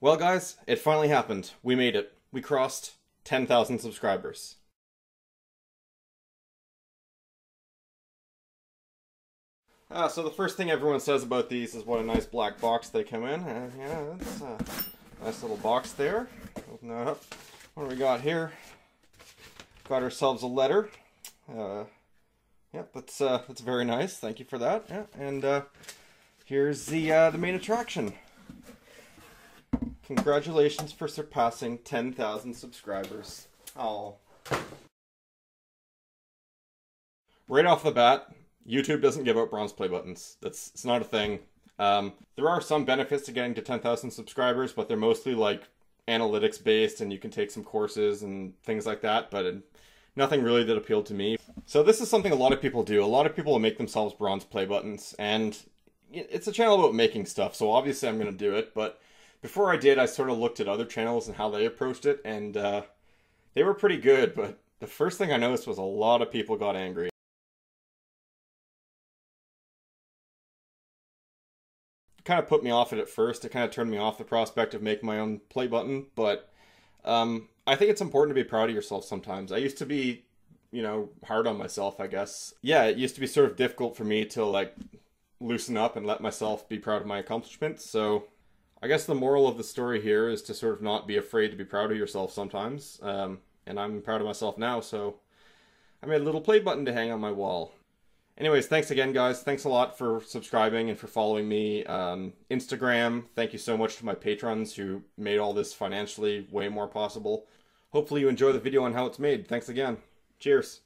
Well guys, it finally happened. We made it. We crossed 10,000 subscribers. So the first thing everyone says about these is what a nice black box they come in. Yeah, that's a nice little box there. Open that up. What do we got here? Got ourselves a letter. Yep, that's very nice. Thank you for that. Yeah, and here's the main attraction. Congratulations for surpassing 10,000 subscribers. Oh. Right off the bat, YouTube doesn't give out bronze play buttons. It's not a thing. There are some benefits to getting to 10,000 subscribers, but they're mostly like analytics based, and you can take some courses and things like that, but nothing really that appealed to me. So this is something a lot of people do. A lot of people will make themselves bronze play buttons, and it's a channel about making stuff, so obviously I'm going to do it, but before I did, I sort of looked at other channels and how they approached it, and they were pretty good, but the first thing I noticed was a lot of people got angry. It kind of put me off it at first. It kind of turned me off the prospect of making my own play button, but I think it's important to be proud of yourself sometimes. I used to be, hard on myself, I guess. Yeah, it used to be sort of difficult for me to, like, loosen up and let myself be proud of my accomplishments, so I guess the moral of the story here is to sort of not be afraid to be proud of yourself sometimes. And I'm proud of myself now, so I made a little play button to hang on my wall. Anyways, thanks again, guys. Thanks a lot for subscribing and for following me. Instagram, thank you so much to my patrons who made all this financially way more possible. Hopefully you enjoy the video on how it's made. Thanks again. Cheers.